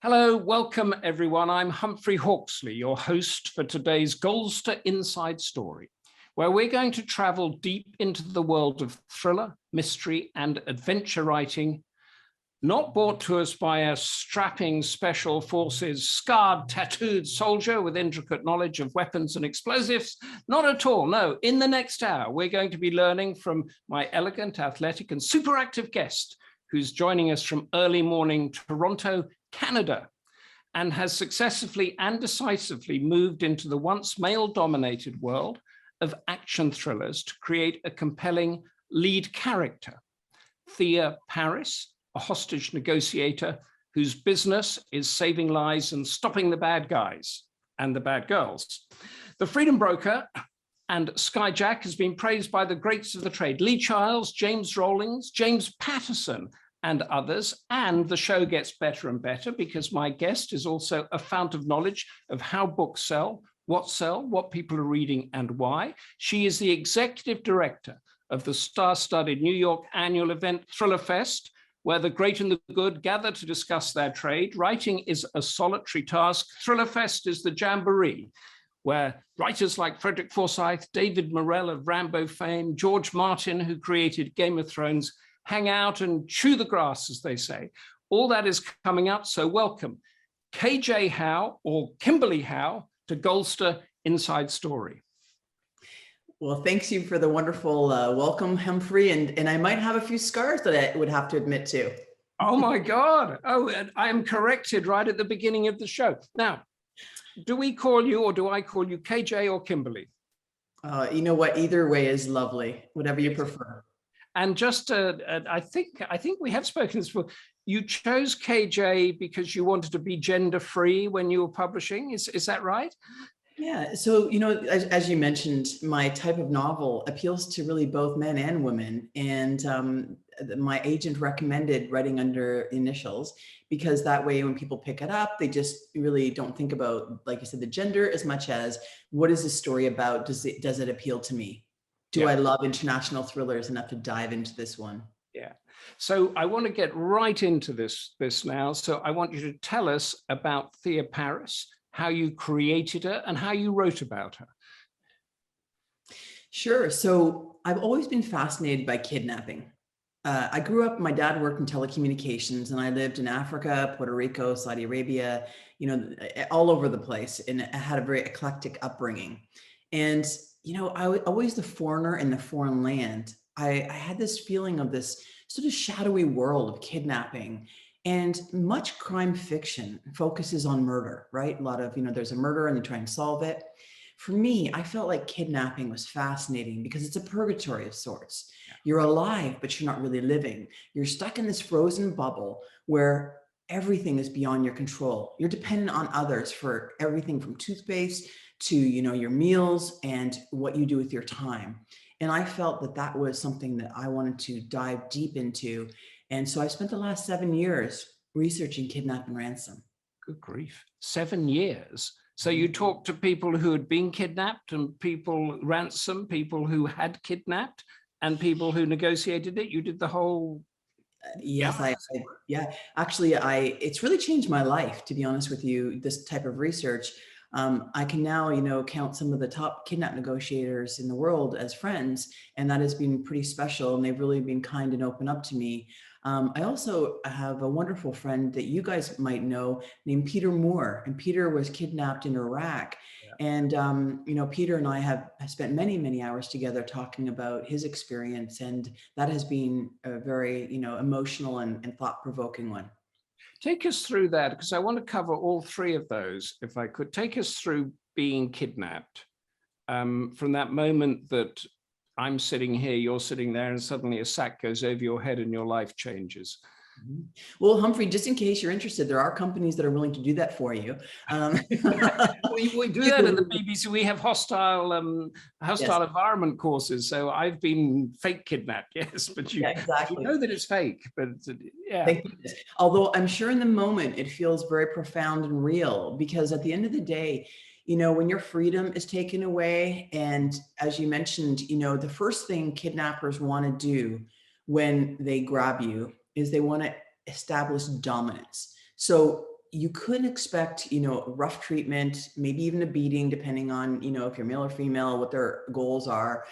Hello, welcome everyone. I'm Humphrey Hawksley, your host for today's Goldster Inside Story, where we're going to travel deep into the world of thriller, mystery, and adventure writing, not brought to us by a strapping special forces, scarred, tattooed soldier with intricate knowledge of weapons and explosives. Not at all, no. In the next hour, we're going to be learning from my elegant, athletic, and super active guest, who's joining us from early morning Toronto, Canada, and has successively and decisively moved into the once male-dominated world of action thrillers to create a compelling lead character, Thea Paris, a hostage negotiator whose business is saving lives and stopping the bad guys and the bad girls. The Freedom Broker and Skyjack has been praised by the greats of the trade, Lee Childs, James Rawlings, James Patterson, and others, and the show gets better and better because my guest is also a fount of knowledge of how books sell, what people are reading, and why. She is the executive director of the star-studded New York annual event Thriller Fest, where the great and the good gather to discuss their trade. Writing is a solitary task. Thriller Fest is the jamboree, where writers like Frederick Forsyth, David Morrell of Rambo fame, George Martin, who created Game of Thrones, hang out and chew the grass, as they say. All that is coming up, so welcome KJ Howe, or Kimberley Howe, to Goldster Inside Story. Well, thanks you for the wonderful welcome, Humphrey, and I might have a few scars that I would have to admit to. Oh my God, oh, and I am corrected right at the beginning of the show. Now, do we call you, or do I call you KJ or Kimberley? You know what, either way is lovely, whatever you prefer. And just, I think we have spoken this before. You chose KJ because you wanted to be gender free when you were publishing. Is that right? Yeah. So, you know, as you mentioned, my type of novel appeals to really both men and women. And my agent recommended writing under initials because that way, when people pick it up, they just really don't think about, like you said, the gender as much as what is the story about? Does it appeal to me? Do I love international thrillers enough to dive into this one? Yeah. So I want to get right into this now. So I want you to tell us about Thea Paris, how you created her and how you wrote about her. Sure. So I've always been fascinated by kidnapping. I grew up, my dad worked in telecommunications and I lived in Africa, Puerto Rico, Saudi Arabia, you know, all over the place. And I had a very eclectic upbringing. And you know, I was always the foreigner in the foreign land. I had this feeling of this sort of shadowy world of kidnapping, and much crime fiction focuses on murder, right? A lot of, you know, there's a murder and they try and solve it. For me, I felt like kidnapping was fascinating because it's a purgatory of sorts. You're alive, but you're not really living. You're stuck in this frozen bubble where everything is beyond your control. You're dependent on others for everything from toothpaste to, you know, your meals and what you do with your time. And I felt that that was something that I wanted to dive deep into. And so I spent the last 7 years researching kidnap and ransom. Good grief, 7 years. So you talked to people who had been kidnapped and people ransomed, people who had kidnapped and people who negotiated it. You did the whole. Yes, yeah, actually, it's really changed my life, to be honest with you, this type of research. I can now, you know, count some of the top kidnap negotiators in the world as friends, and that has been pretty special. And they've really been kind and open up to me. I also have a wonderful friend that you guys might know named Peter Moore, and Peter was kidnapped in Iraq. Yeah. And, you know, Peter and I have spent many, many hours together talking about his experience, and that has been a very, you know, emotional and thought-provoking one. Take us through that, because I want to cover all three of those, if I could. Take us through being kidnapped, from that moment that I'm sitting here, you're sitting there, and suddenly a sack goes over your head and your life changes. Well, Humphrey, just in case you're interested, there are companies that are willing to do that for you. We do that at the BBC. We have hostile environment courses. So I've been fake kidnapped, yes, but you know that it's fake. But yeah. Although I'm sure in the moment it feels very profound and real, because at the end of the day, you know, when your freedom is taken away, and as you mentioned, you know, the first thing kidnappers want to do when they grab you is they want to establish dominance. So you couldn't expect, rough treatment, maybe even a beating, depending on, if you're male or female, what their goals are.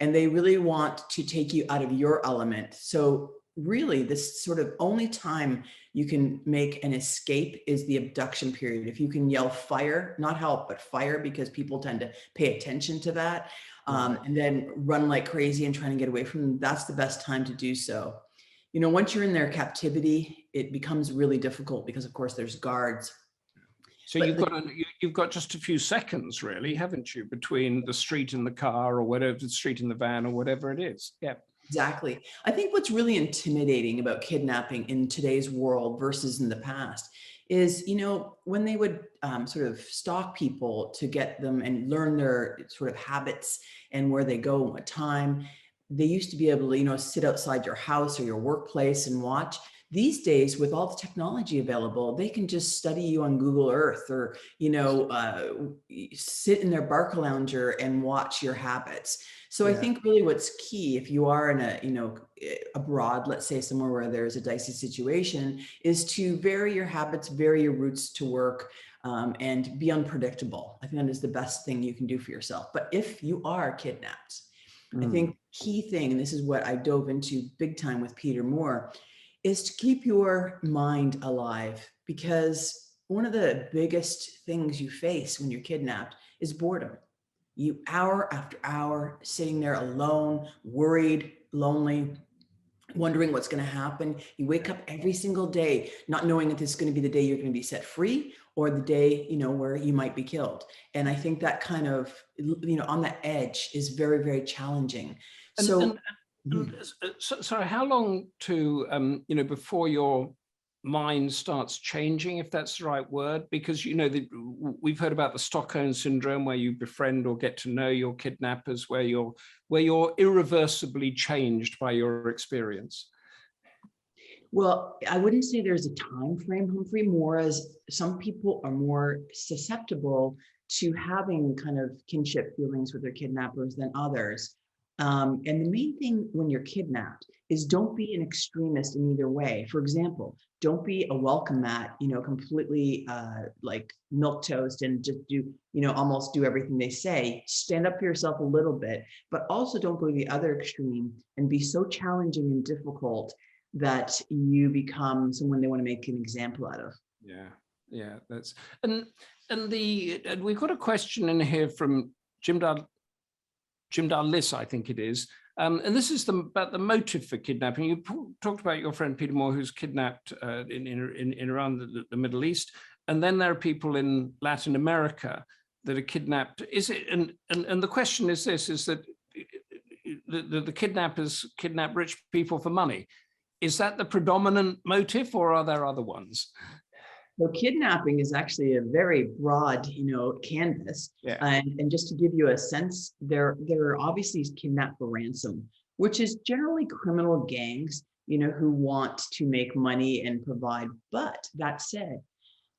And they really want to take you out of your element. So really, this sort of only time you can make an escape is the abduction period. If you can yell fire, not help, but fire, because people tend to pay attention to that, and then run like crazy and trying to get away from them, that's the best time to do so. Once you're in their captivity, it becomes really difficult because, of course, there's guards. So you've got just a few seconds, really, haven't you, between the street and the car, or whatever, the street and the van, or whatever it is. Yeah. Exactly. I think what's really intimidating about kidnapping in today's world versus in the past is, when they would sort of stalk people to get them and learn their sort of habits and where they go, what time, they used to be able to, sit outside your house or your workplace and watch. These days, with all the technology available, they can just study you on Google Earth, or, sit in their Barcalounger and watch your habits. So I think really what's key, if you are in abroad, let's say somewhere where there's a dicey situation, is to vary your habits, vary your routes to work, and be unpredictable. I think that is the best thing you can do for yourself. But if you are kidnapped, I think key thing, and this is what I dove into big time with Peter Moore, is to keep your mind alive, because one of the biggest things you face when you're kidnapped is boredom. You hour after hour sitting there alone, worried, lonely, wondering what's going to happen. You wake up every single day not knowing if this is going to be the day you're going to be set free, or the day, where you might be killed. And I think that kind of, on the edge is very, very challenging. So how long to, before your mind starts changing, if that's the right word? Because, we've heard about the Stockholm syndrome, where you befriend or get to know your kidnappers, where you're irreversibly changed by your experience. Well, I wouldn't say there's a time frame, Humphrey, more as some people are more susceptible to having kind of kinship feelings with their kidnappers than others. And the main thing when you're kidnapped is don't be an extremist in either way. For example, don't be a welcome mat, completely like milquetoast and just do, almost do everything they say. Stand up for yourself a little bit, but also don't go to the other extreme and be so challenging and difficult that you become someone they want to make an example out of. Yeah, that's and we've got a question in here from Jim Darlis, I think it is, and this is about the motive for kidnapping. You talked about your friend Peter Moore, who's kidnapped in around the Middle East, and then there are people in Latin America that are kidnapped. Is it and the question is this: is that the kidnappers kidnap rich people for money? Is that the predominant motive, or are there other ones? So kidnapping is actually a very broad, canvas. Yeah. And just to give you a sense, there are obviously kidnapped for ransom, which is generally criminal gangs, who want to make money and provide. But that said,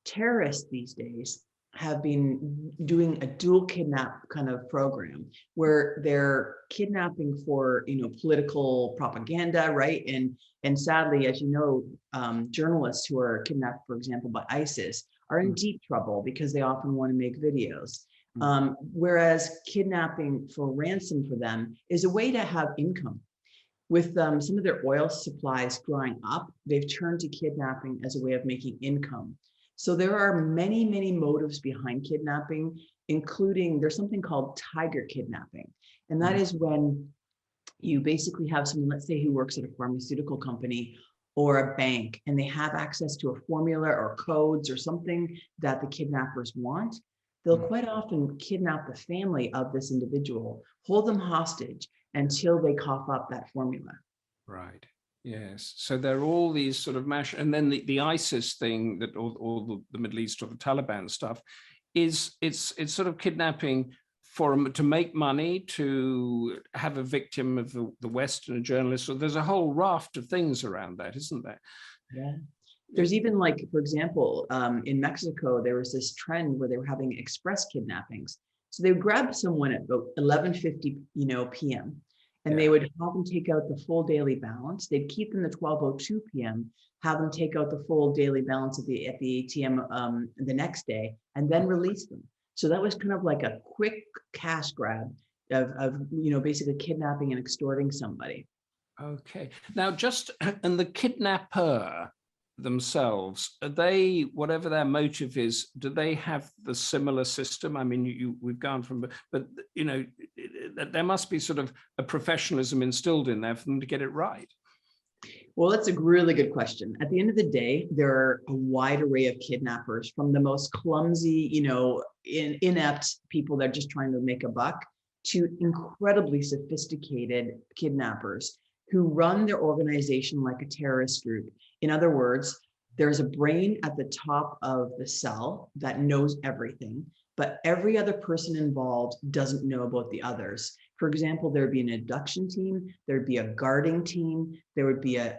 terrorists these days have been doing a dual kidnap kind of program where they're kidnapping for, political propaganda, right? And sadly, as you know, journalists who are kidnapped, for example, by ISIS are in deep trouble because they often want to make videos. Whereas kidnapping for ransom for them is a way to have income. With some of their oil supplies drying up, they've turned to kidnapping as a way of making income. So there are many, many motives behind kidnapping, including there's something called tiger kidnapping. And that is when you basically have someone, let's say, who works at a pharmaceutical company or a bank, and they have access to a formula or codes or something that the kidnappers want. They'll quite often kidnap the family of this individual, hold them hostage until they cough up that formula. Right. Yes. So there are all these sort of and then the ISIS thing that or the Middle East or the Taliban stuff is it's sort of kidnapping to make money, to have a victim of the West and a journalist. So there's a whole raft of things around that, isn't there? Yeah. There's even, like, for example, in Mexico, there was this trend where they were having express kidnappings. So they would grab someone at about 11:50, p.m. And they would have them take out the full daily balance. They'd keep them to 12:02 p.m., have them take out the full daily balance at the ATM the next day, and then release them. So that was kind of like a quick cash grab of basically kidnapping and extorting somebody. Okay. Now, and the kidnapper themselves, are they, whatever their motive is, do they have the similar system? I mean, we've gone from, but there must be sort of a professionalism instilled in there for them to get it right. Well, that's a really good question. At the end of the day, there are a wide array of kidnappers, from the most clumsy, inept people that are just trying to make a buck, to incredibly sophisticated kidnappers who run their organization like a terrorist group. In other words, there's a brain at the top of the cell that knows everything, but every other person involved doesn't know about the others. For example, there'd be an abduction team, there'd be a guarding team, there would be a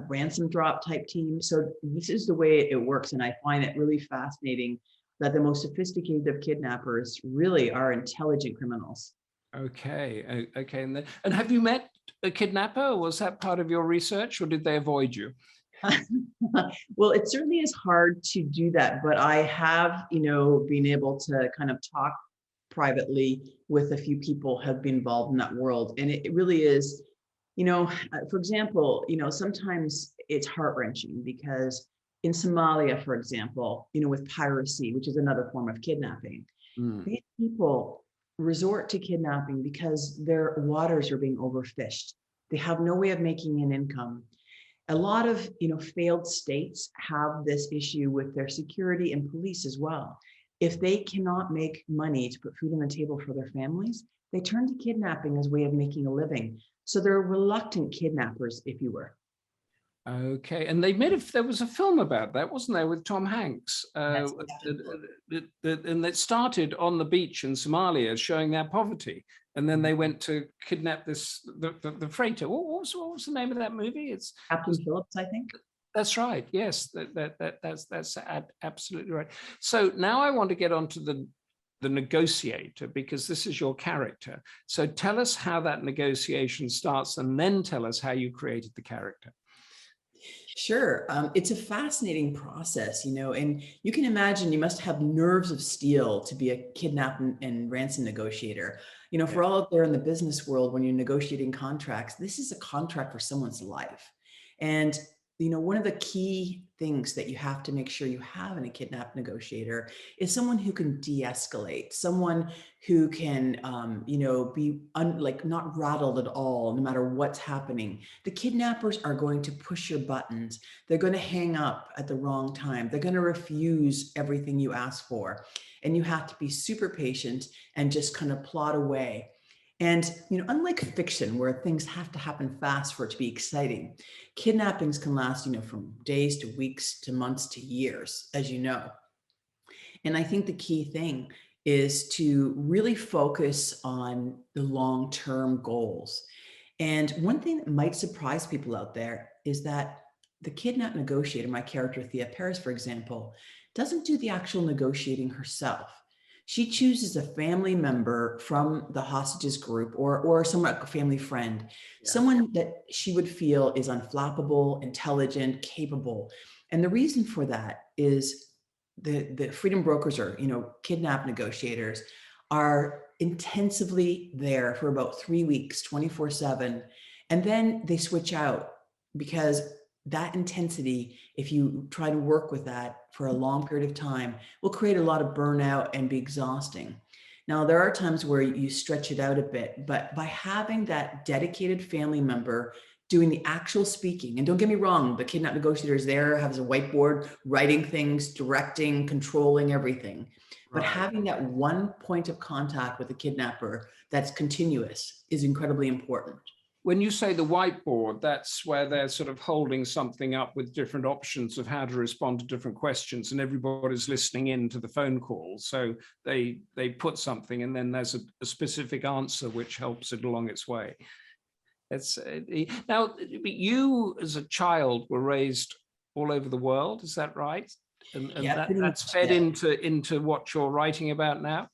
ransom drop type team. So this is the way it works. And I find it really fascinating that the most sophisticated of kidnappers really are intelligent criminals. Okay. And have you met a kidnapper? Was that part of your research, or did they avoid you? Well, it certainly is hard to do that, but I have, been able to kind of talk privately with a few people who have been involved in that world. And it really is, for example, sometimes it's heart-wrenching because in Somalia, for example, with piracy, which is another form of kidnapping, these people resort to kidnapping because their waters are being overfished. They have no way of making an income. A lot of failed states have this issue with their security and police as well. If they cannot make money to put food on the table for their families, they turn to kidnapping as a way of making a living. So they're reluctant kidnappers, if you were. Okay, and there was a film about that, wasn't there, with Tom Hanks? And it started on the beach in Somalia, showing their poverty, and then they went to kidnap the freighter. What was the name of that movie? It's Captain Phillips, I think. That's right. Yes, that's absolutely right. So now I want to get on to the negotiator, because this is your character. So tell us how that negotiation starts, and then tell us how you created the character. Sure. It's a fascinating process, and you can imagine you must have nerves of steel to be a kidnap and ransom negotiator. For all out there in the business world, when you're negotiating contracts, this is a contract for someone's life. And one of the key things that you have to make sure you have in a kidnap negotiator is someone who can de-escalate, someone who can, be not rattled at all, no matter what's happening. The kidnappers are going to push your buttons. They're going to hang up at the wrong time. They're going to refuse everything you ask for. And you have to be super patient and just kind of plod away. And, unlike fiction where things have to happen fast for it to be exciting, kidnappings can last, from days to weeks to months to years, as you know. And I think the key thing is to really focus on the long-term goals. And one thing that might surprise people out there is that the kidnap negotiator, my character Thea Paris, for example, doesn't do the actual negotiating herself. She chooses a family member from the hostages group or someone, a family friend, someone that she would feel is unflappable, intelligent, capable. And the reason for that is the freedom brokers, or kidnap negotiators, are intensively there for about 3 weeks, 24/7. And then they switch out, because that intensity, if you try to work with that for a long period of time, will create a lot of burnout and be exhausting. Now, there are times where you stretch it out a bit, but by having that dedicated family member doing the actual speaking, and don't get me wrong, the kidnap negotiator is there, has a whiteboard, writing things, directing, controlling everything. But having that one point of contact with the kidnapper that's continuous is incredibly important. When you say the whiteboard, that's where they're sort of holding something up with different options of how to respond to different questions, and everybody's listening in to the phone call. So they put something, and then there's a specific answer which helps it along its way. Now, you as a child were raised all over the world, is that right? And that's fed into what you're writing about now?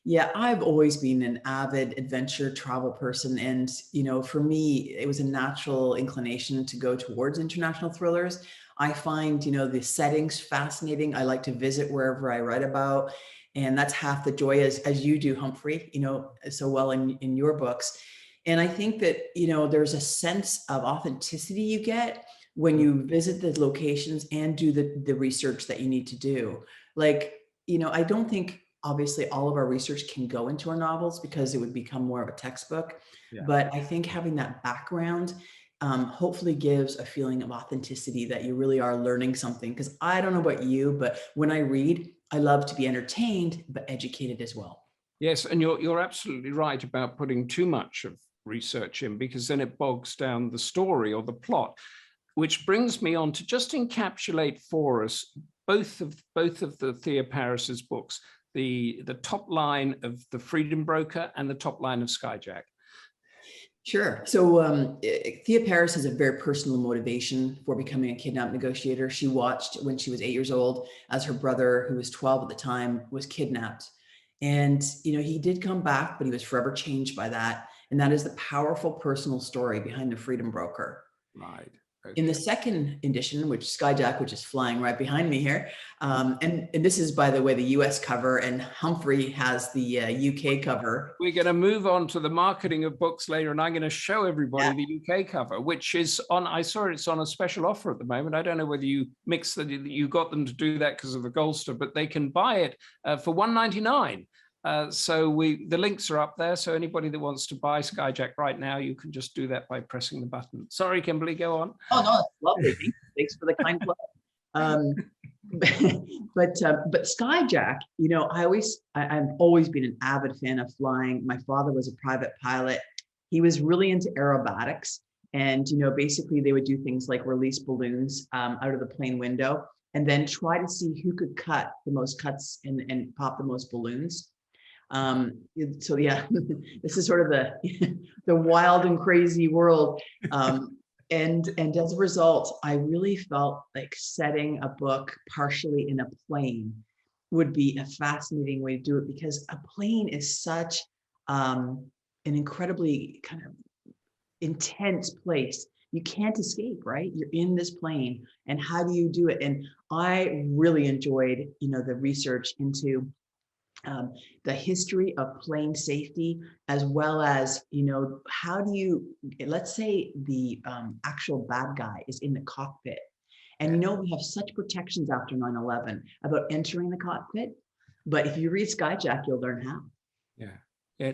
Yeah, I've always been an avid adventure travel person. And, for me, it was a natural inclination to go towards international thrillers. I find, the settings fascinating. I like to visit wherever I write about. And that's half the joy, as you do, Humphrey, so well in your books. And I think that, there's a sense of authenticity you get when you visit the locations and do the research that you need to do. Like, I don't think obviously all of our research can go into our novels because it would become more of a textbook. Yeah. But I think having that background hopefully gives a feeling of authenticity that you really are learning something. Because I don't know about you, but when I read, I love to be entertained, but educated as well. Yes, and you're absolutely right about putting too much of research in, because then it bogs down the story or the plot, which brings me on to just encapsulate for us both of the Thea Paris's books, the top line of The Freedom Broker and the top line of Skyjack. Sure. So Thea Paris has a very personal motivation for becoming a kidnap negotiator. She watched when she was 8 years old as her brother, who was 12 at the time, was kidnapped. And, he did come back, but he was forever changed by that. And that is the powerful personal story behind The Freedom Broker. Right. Okay. In the second edition, which Skyjack, which is flying right behind me here, and this is, by the way, the US cover, and Humphrey has the UK cover. We're going to move on to the marketing of books later, and I'm going to show everybody the UK cover, which is on, I saw it's on a special offer at the moment. I don't know whether you you got them to do that because of the Goldster, but they can buy it for $1.99. So the links are up there. So anybody that wants to buy Skyjack right now, you can just do that by pressing the button. Sorry, Kimberley, go on. Oh, no, that's lovely. Thanks for the kind plug. But Skyjack, I've always been an avid fan of flying. My father was a private pilot. He was really into aerobatics. And, basically they would do things like release balloons out of the plane window and then try to see who could cut the most cuts and pop the most balloons. So yeah, this is sort of the wild and crazy world. And as a result, I really felt like setting a book partially in a plane would be a fascinating way to do it, because a plane is such an incredibly kind of intense place. You can't escape, right? You're in this plane, and how do you do it? And I really enjoyed, the research into the history of plane safety, as well as, how do you, let's say the actual bad guy is in the cockpit. And, we have such protections after 9/11 about entering the cockpit. But if you read Skyjack, you'll learn how. Yeah.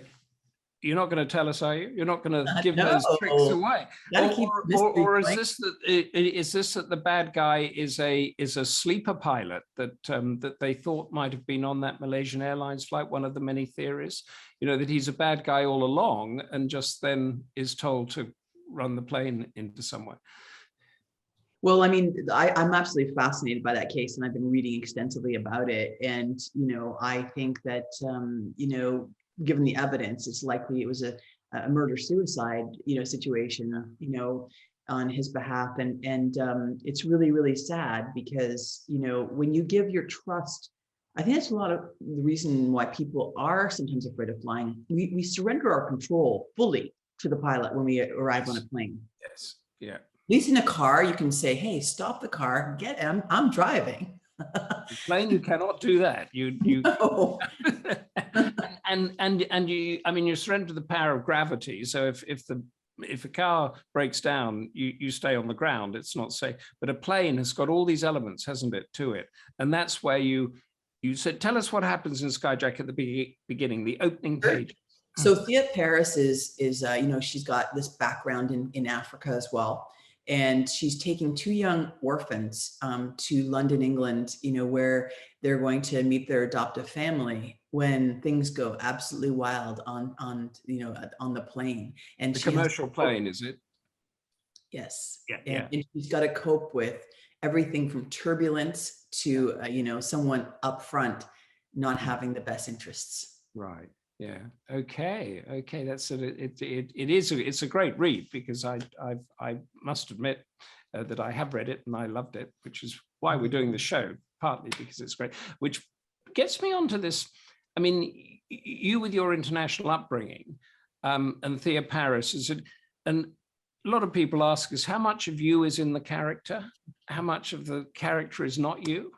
You're not going to tell us, are you? You're not going to give those tricks away, or is this that the bad guy is a sleeper pilot that they thought might have been on that Malaysian Airlines flight? One of the many theories, that he's a bad guy all along and just then is told to run the plane into somewhere. Well, I mean, I'm absolutely fascinated by that case, and I've been reading extensively about it. And, I think that, given the evidence, it's likely it was a murder-suicide, situation, on his behalf. And it's really, really sad because, when you give your trust, I think that's a lot of the reason why people are sometimes afraid of flying. We surrender our control fully to the pilot when we arrive on a plane. Yes. Yeah. At least in a car, you can say, "Hey, stop the car. I'm driving." Plane, you cannot do that. No. and you surrender the power of gravity. So if a car breaks down, you stay on the ground. It's not safe. But a plane has got all these elements, hasn't it, to it? And that's where you said, tell us what happens in Skyjack at the beginning, the opening page. So Thea Paris is she's got this background in Africa as well. And she's taking two young orphans to London, England, where they're going to meet their adoptive family when things go absolutely wild on the plane. And the commercial plane, is it? Yes. Yeah. And she's got to cope with everything from turbulence to someone up front not having the best interests. Right. Yeah. Okay. That's it's a great read, because I must admit that I have read it and I loved it, which is why we're doing the show, partly because it's great. Which gets me onto this. I mean, you with your international upbringing, and Thea Paris, and a lot of people ask us, how much of you is in the character? How much of the character is not you?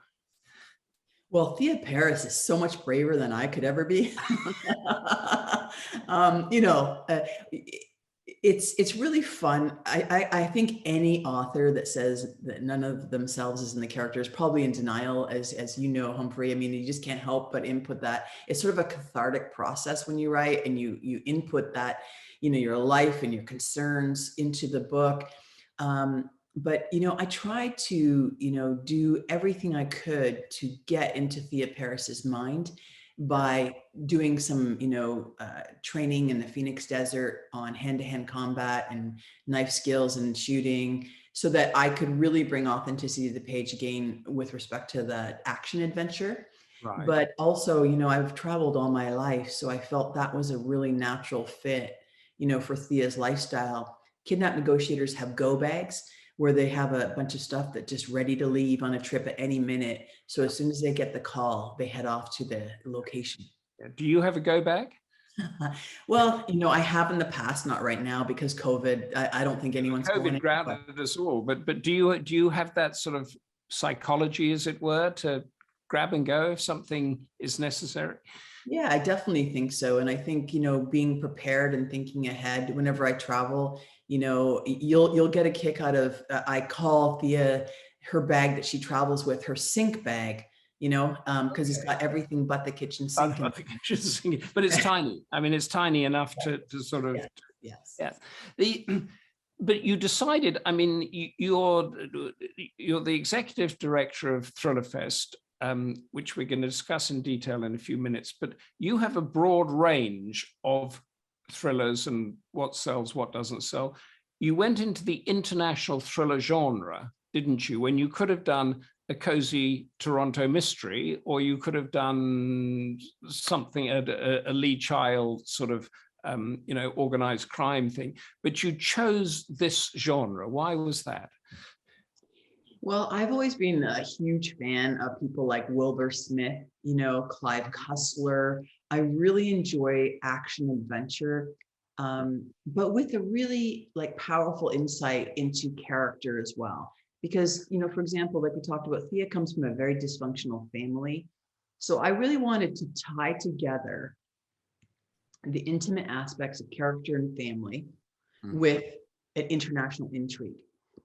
Well, Thea Paris is so much braver than I could ever be. You know, it's really fun. I think any author that says that none of themselves is in the character is probably in denial, as you know, Humphrey. I mean, you just can't help but input that. It's sort of a cathartic process when you write, and you input that, you know, your life and your concerns into the book. But, you know, I tried to, you know, do everything I could to get into Thea Paris's mind by doing some, you know, training in the Phoenix Desert on hand-to-hand combat and knife skills and shooting, so that I could really bring authenticity to the page again with respect to that action adventure. Right. But also, you know, I've traveled all my life, so I felt that was a really natural fit, you know, for Thea's lifestyle. Kidnap negotiators have go bags where they have a bunch of stuff that just ready to leave on a trip at any minute. So as soon as they get the call, they head off to the location. Do you have a go bag? Well, you know, I have in the past, not right now because COVID. I don't think anyone's COVID grounded us all, but do you have that sort of psychology, as it were, to grab and go if something is necessary? Yeah, I definitely think so. And I think, you know, being prepared and thinking ahead whenever I travel, you know, you'll get a kick out of, I call Thea her bag that she travels with her sink bag, you know, because it's got everything but the kitchen sink. But the kitchen sink, but it's tiny. I mean, it's tiny enough to sort of, yes. But you decided, I mean, you're the executive director of Thrillerfest, which we're going to discuss in detail in a few minutes, but you have a broad range of thrillers and what sells, what doesn't sell. You went into the international thriller genre, didn't you? When you could have done a cozy Toronto mystery, or you could have done something, a Lee Child sort of, you know, organized crime thing, but you chose this genre. Why was that? Well, I've always been a huge fan of people like Wilbur Smith, you know, Clive Cussler. I really enjoy action adventure, but with a really like powerful insight into character as well. Because, you know, for example, like we talked about, Thea comes from a very dysfunctional family. So I really wanted to tie together the intimate aspects of character and family with an international intrigue.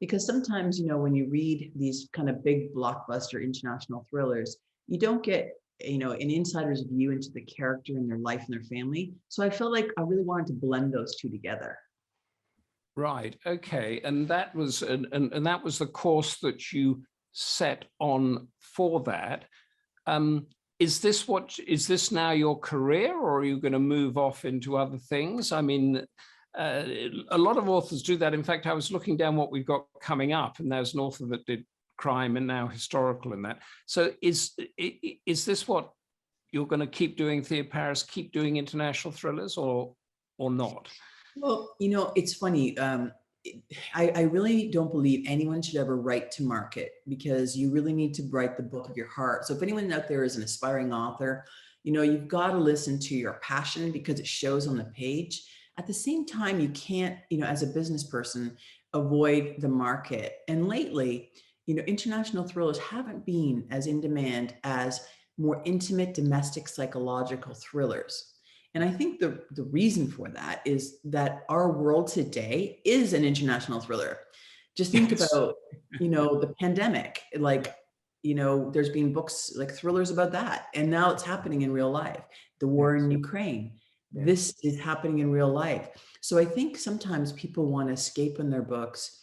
Because sometimes, you know, when you read these kind of big blockbuster international thrillers, you don't get, you know, an insider's view into the character and their life and their family. So I felt like I really wanted to blend those two together. Right. Okay. And that was and that was the course that you set on for that. Is this now your career, or are you going to move off into other things? I mean, a lot of authors do that. In fact, I was looking down what we've got coming up, and there's an author that did crime and now historical in that. So is this what you're going to keep doing, Thea Paris, keep doing international thrillers, or not? Well, you know, it's funny. I really don't believe anyone should ever write to market, because you really need to write the book of your heart. So if anyone out there is an aspiring author, you know, you've got to listen to your passion because it shows on the page. At the same time, you can't, you know, as a business person, avoid the market. And lately, you know, international thrillers haven't been as in demand as more intimate domestic psychological thrillers. And I think the reason for that is that our world today is an international thriller. Just think about, you know, the pandemic, like, you know, there's been books like thrillers about that. And now it's happening in real life. The war in Ukraine, this is happening in real life. So I think sometimes people want to escape in their books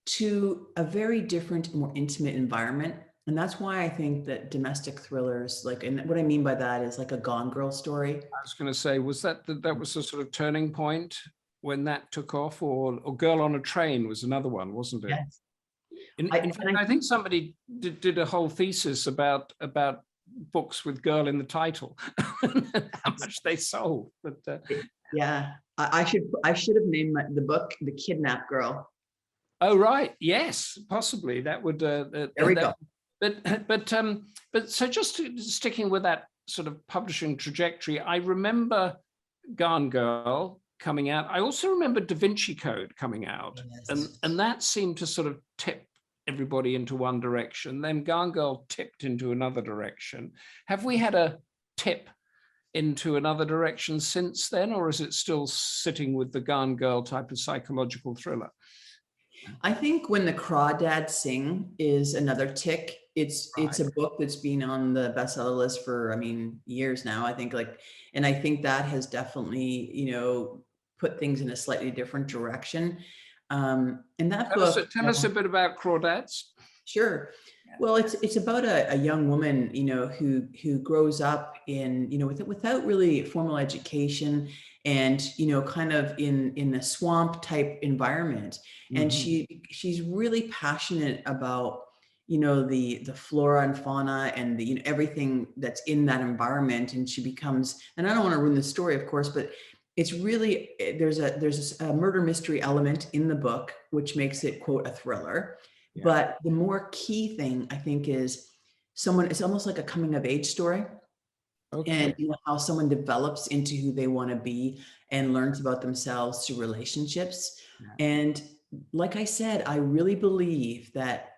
to a very different, more intimate environment. And that's why I think that domestic thrillers, like, and what I mean by that is like a Gone Girl story. I was going to say, was that was a sort of turning point when that took off, or Girl on a Train was another one, wasn't it? Yes. In fact, I think somebody did a whole thesis about books with girl in the title, how much they sold. But yeah, I should have named the book "The Kidnap Girl." Oh right, yes, possibly that would. There we go. But so just sticking with that sort of publishing trajectory, I remember Gone Girl coming out. I also remember Da Vinci Code coming out, Yes. and that seemed to sort of tip everybody into one direction. Then Gone Girl tipped into another direction. Have we had a tip into another direction since then, or is it still sitting with the Gone Girl type of psychological thriller? I think When the Crawdads Sing is another tick. It's a book that's been on the bestseller list for, I mean, years now. I think and I think that has definitely, put things in a slightly different direction. And that book, Tell us a bit about Crawdads. sure. Well, it's about a young woman, who grows up in, without really formal education, and kind of in a swamp type environment. And she's really passionate about the flora and fauna and the everything that's in that environment. And she becomes, and I don't want to ruin the story, of course, but it's really, there's a murder mystery element in the book, which makes it, quote, a thriller. Yeah. But the more key thing, I think, is it's almost like a coming of age story. Okay. And how someone develops into who they want to be and learns about themselves through relationships. Yeah. And like I said, I really believe that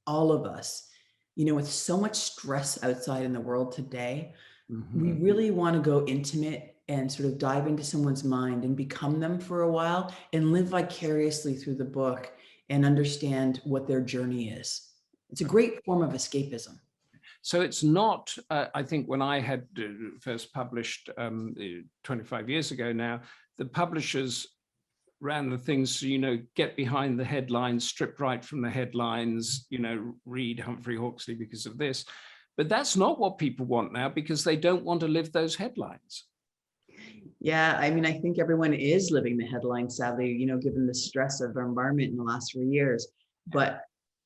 all of us, with so much stress outside in the world today, we really want to go intimate and sort of dive into someone's mind and become them for a while and live vicariously through the book and understand what their journey is. It's a great form of escapism. So it's not, I think when I had first published 25 years ago now, the publishers ran the things, get behind the headlines, strip right from the headlines, read Humphrey Hawksley because of this. But that's not what people want now, because they don't want to live those headlines. Yeah, I mean, I think everyone is living the headlines, sadly, given the stress of our environment in the last 3 years. But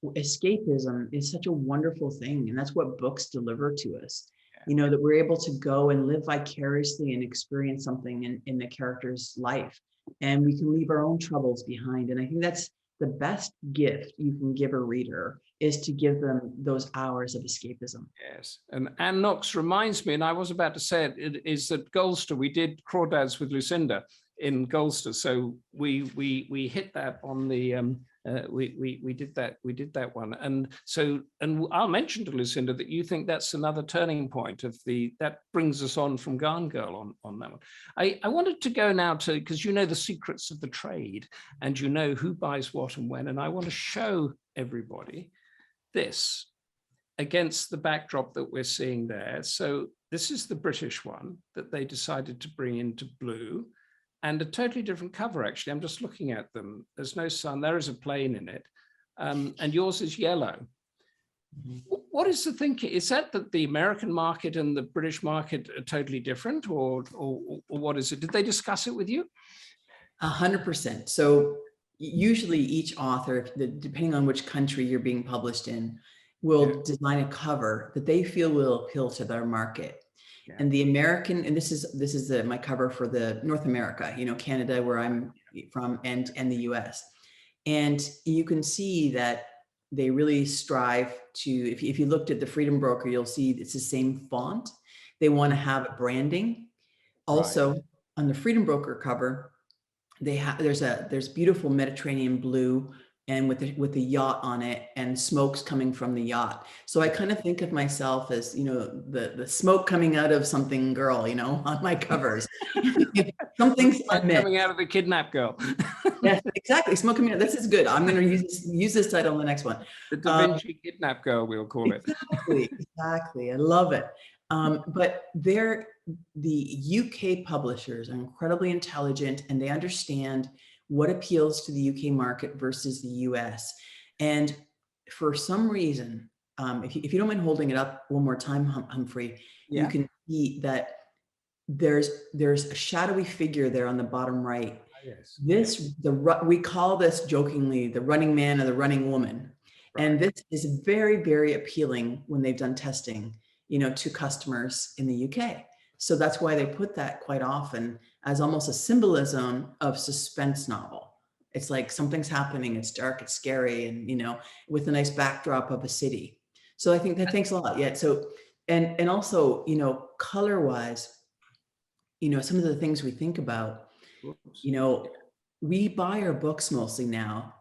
escapism is such a wonderful thing. And that's what books deliver to us, that we're able to go and live vicariously and experience something in the character's life. And we can leave our own troubles behind. And I think that's the best gift you can give a reader, is to give them those hours of escapism. Yes, and Anne Knox reminds me, and I was about to say it, is that Goldster, we did Crawdads with Lucinda in Goldster, so we hit that on the we did that one, and I'll mention to Lucinda that you think that's another turning point that brings us on from Gone Girl on that one. I wanted to go now to, because the secrets of the trade and who buys what and when, and I want to show everybody this against the backdrop that we're seeing there. So this is the British one that they decided to bring into blue, and a totally different cover, actually. I'm just looking at them. There's no sun, there is a plane in it. And yours is yellow. What is the thinking? Is that the American market and the British market are totally different, or what is it? Did they discuss it with you? 100%. So usually each author, depending on which country you're being published in, will design a cover that they feel will appeal to their market. Yeah. And the American, and this is my cover for the North America, Canada, where I'm from, and the US. And you can see that they really strive to, if you looked at the Freedom Broker, you'll see it's the same font. They want to have branding. Also, right. On the Freedom Broker cover, there's beautiful Mediterranean blue, and with the yacht on it, and smoke's coming from the yacht. So I kind of think of myself as, the smoke coming out of something girl, on my covers. Something's coming out of the Kidnap Girl. Yes, exactly. Smoke coming out. This is good. I'm going to use this title on the next one. The Da Vinci Kidnap Girl, we'll call it. Exactly. I love it. But the UK publishers are incredibly intelligent, and they understand what appeals to the UK market versus the US. And for some reason, if you don't mind holding it up one more time, Humphrey, you can see that there's a shadowy figure there on the bottom right. Yes. We call this jokingly the running man or the running woman. Right. And this is very, very appealing when they've done testing, to customers in the UK. So that's why they put that quite often as almost a symbolism of suspense novel. It's like something's happening, it's dark, it's scary, and with a nice backdrop of a city. So I think that thanks a lot. Yeah. So And also, color wise, some of the things we think about, Whoops. you know, we buy our books mostly now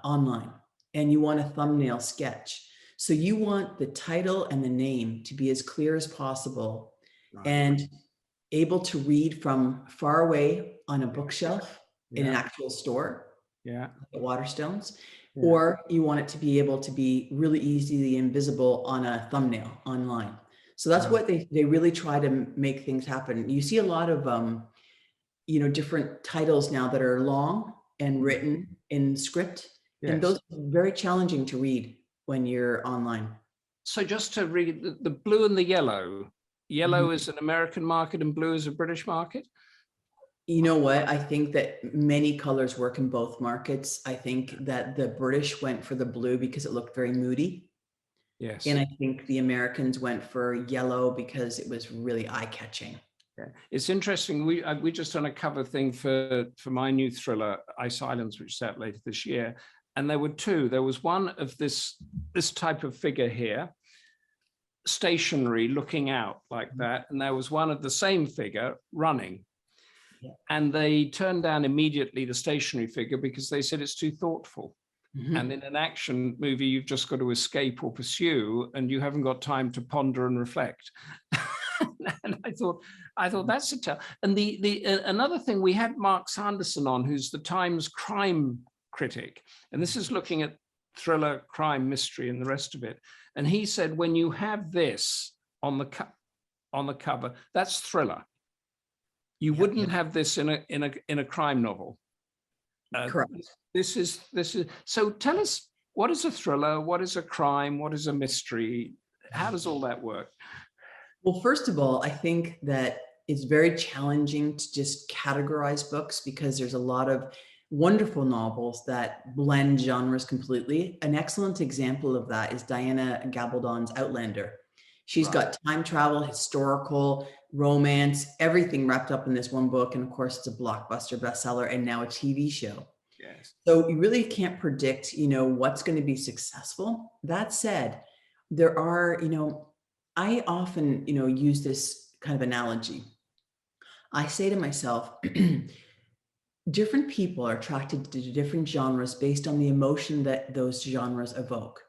online, and you want a thumbnail sketch. So you want the title and the name to be as clear as possible Right. and able to read from far away on a bookshelf in an Yeah. actual store, Yeah. at Waterstones, Yeah. or you want it to be able to be really easily invisible on a thumbnail online. So that's what they really try to make things happen. You see a lot of different titles now that are long and written in script, and Yes. those are very challenging to read when you're online. So just to read the blue and the yellow. Yellow Mhm. is an American market and blue is a British market. You know what? I think that many colors work in both markets. I think that the British went for the blue because it looked very moody. Yes. And I think the Americans went for yellow because it was really eye-catching. Yeah. It's interesting. We just done a cover thing for my new thriller, Ice Islands, which is out later this year. And there were two. There was one of this type of figure here, stationary, looking out like that. And there was one of the same figure running. Yeah. And they turned down immediately the stationary figure because they said it's too thoughtful. And in an action movie, you've just got to escape or pursue, and you haven't got time to ponder and reflect. And I thought that's a tell. And another thing, we had Mark Sanderson on, who's the Times crime critic, and this is looking at thriller, crime, mystery, and the rest of it. And he said, when you have this on the cover, that's thriller. You wouldn't have this in a crime novel. Correct. This is so tell us, what is a thriller, what is a crime, what is a mystery, how does all that work? Well, first of all, I think that it's very challenging to just categorize books because there's a lot of wonderful novels that blend genres completely. An excellent example of that is Diana Gabaldon's Outlander. She's got time travel, historical, romance, everything wrapped up in this one book. And of course, it's a blockbuster bestseller and now a TV show. Yes. So you really can't predict, what's going to be successful. That said, there are, I often, use this kind of analogy. I say to myself, different people are attracted to different genres based on the emotion that those genres evoke.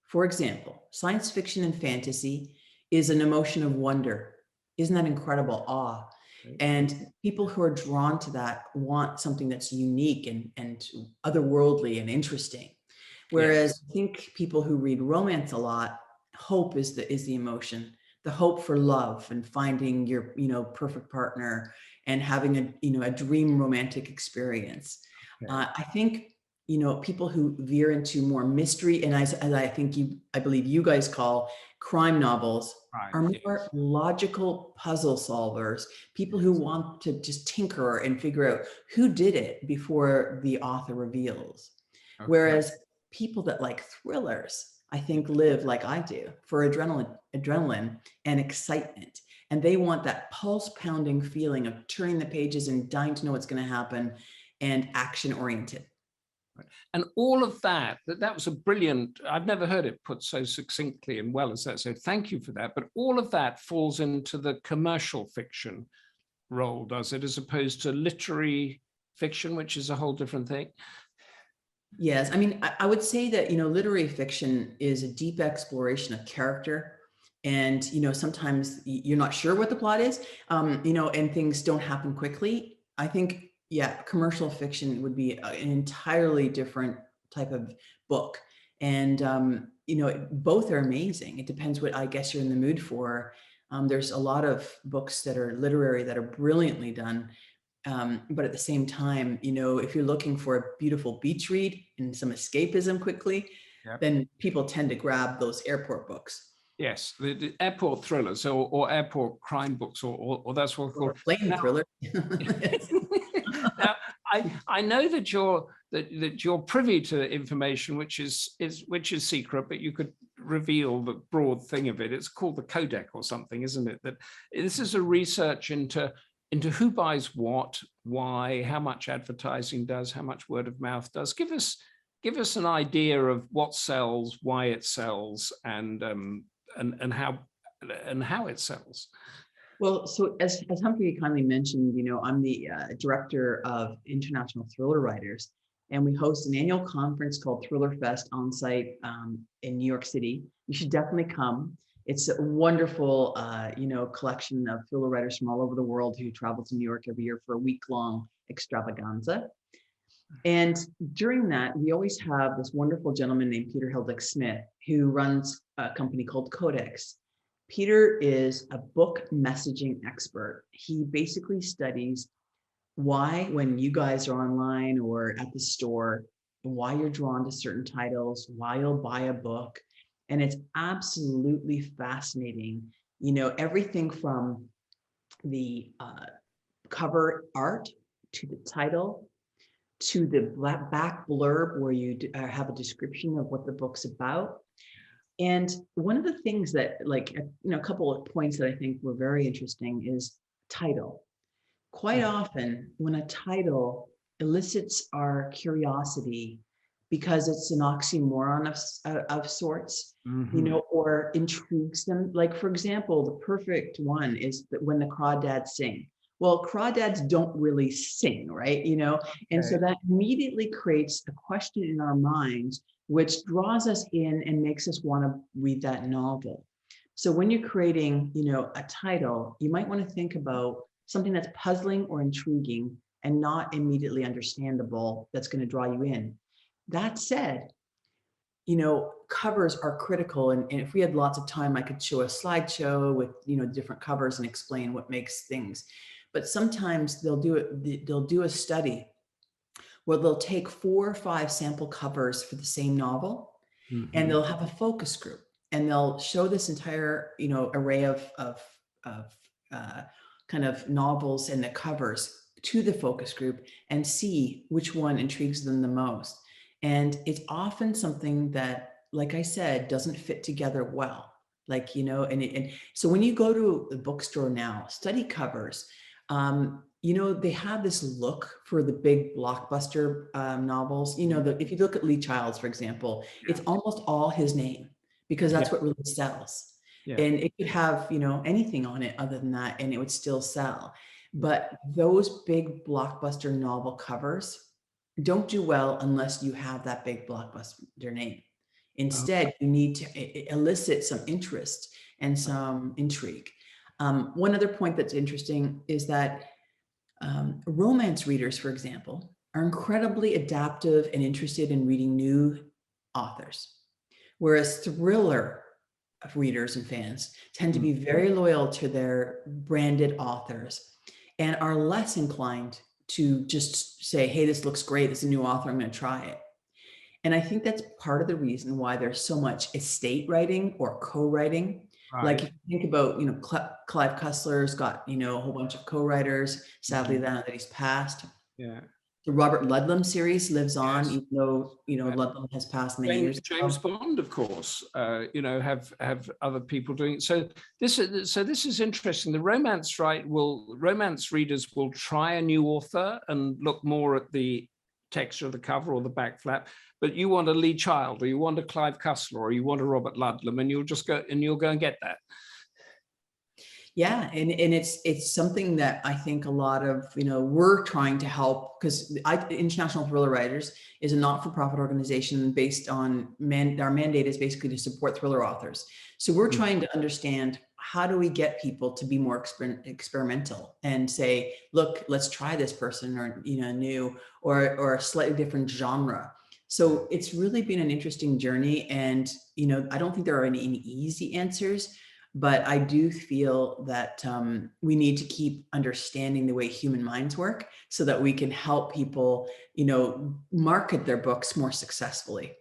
For example, science fiction and fantasy is an emotion of wonder. Isn't that incredible? Awe. And people who are drawn to that want something that's unique and otherworldly and interesting. Whereas I think people who read romance a lot, hope is the emotion, the hope for love and finding your, perfect partner and having a dream romantic experience. I think, people who veer into more mystery, and as I believe you guys call crime novels, are more logical puzzle solvers, people who want to just tinker and figure out who did it before the author reveals. Whereas people that like thrillers, I think, live like I do for adrenaline and excitement. And they want that pulse pounding feeling of turning the pages and dying to know what's going to happen and action oriented. And all of that was a brilliant, I've never heard it put so succinctly and well as that. So thank you for that. But all of that falls into the commercial fiction role, does it, as opposed to literary fiction, which is a whole different thing? Yes. I mean, I would say that, literary fiction is a deep exploration of character. And, sometimes you're not sure what the plot is, and things don't happen quickly. I think, commercial fiction would be an entirely different type of book. And, both are amazing. It depends what I guess you're in the mood for. There's a lot of books that are literary that are brilliantly done. But at the same time, if you're looking for a beautiful beach read and some escapism quickly, then people tend to grab those airport books. Yes, the airport thrillers or airport crime books, or that's what Or plane thriller. Now, I know that you're privy to information which is secret, but you could reveal the broad thing of it. It's called the Codec or something, isn't it? That this is a research into who buys what, why, how much advertising does, how much word of mouth does. Give us an idea of what sells, why it sells, and and how it sells. Well, so as Humphrey kindly mentioned, I'm the director of International Thriller Writers, and we host an annual conference called Thriller Fest on site in New York City. You should definitely come. It's a wonderful, collection of thriller writers from all over the world who travel to New York every year for a week-long extravaganza. And during that, we always have this wonderful gentleman named Peter Hildick-Smith, who runs a company called Codex. Peter is a book messaging expert. He basically studies why, when you guys are online or at the store, why you're drawn to certain titles, why you'll buy a book. And it's absolutely fascinating. Everything from the cover art to the title to the back blurb where you have a description of what the book's about. And one of the things that, a couple of points that I think were very interesting is title. Quite often, when a title elicits our curiosity because it's an oxymoron of sorts, or intrigues them. Like, for example, the perfect one is that when the crawdads sing. Well, crawdads don't really sing, right? And so that immediately creates a question in our minds, which draws us in and makes us want to read that novel. So when you're creating, a title, you might want to think about something that's puzzling or intriguing and not immediately understandable that's going to draw you in. That said, covers are critical. And if we had lots of time, I could show a slideshow with, different covers and explain what makes things. But sometimes they'll do a study where they'll take 4 or 5 sample covers for the same novel, and they'll have a focus group, and they'll show this entire, array of kind of novels and the covers to the focus group and see which one intrigues them the most. And it's often something that, like I said, doesn't fit together well. And so when you go to the bookstore now, study covers. They have this look for the big blockbuster novels. If you look at Lee Childs, for example, it's almost all his name because that's what really sells. Yeah. And it could have, anything on it other than that, and it would still sell. But those big blockbuster novel covers don't do well unless you have that big blockbuster name. Instead, you need to elicit some interest and some intrigue. One other point that's interesting is that romance readers, for example, are incredibly adaptive and interested in reading new authors, whereas thriller readers and fans tend to be very loyal to their branded authors and are less inclined to just say, hey, this looks great, this is a new author, I'm going to try it. And I think that's part of the reason why there's so much estate writing or co-writing. Right. Like if you think about, Clive Cussler's got, a whole bunch of co-writers, sadly now that he's passed. Yeah. The Robert Ludlum series lives on, even though, Ludlum has passed many years ago. James Bond, of course, have other people doing it. So this is interesting. The romance readers will try a new author and look more at the texture of the cover or the back flap, but you want a Lee Child or you want a Clive Cussler or you want a Robert Ludlum, and you'll go and get that. Yeah, and it's something that I think a lot of, we're trying to help, because International Thriller Writers is a not-for-profit organization based on, our mandate is basically to support thriller authors. So we're trying to understand, how do we get people to be more experimental and say, look, let's try this person, or, new or a slightly different genre. So it's really been an interesting journey. And, I don't think there are any easy answers, but I do feel that we need to keep understanding the way human minds work so that we can help people, market their books more successfully.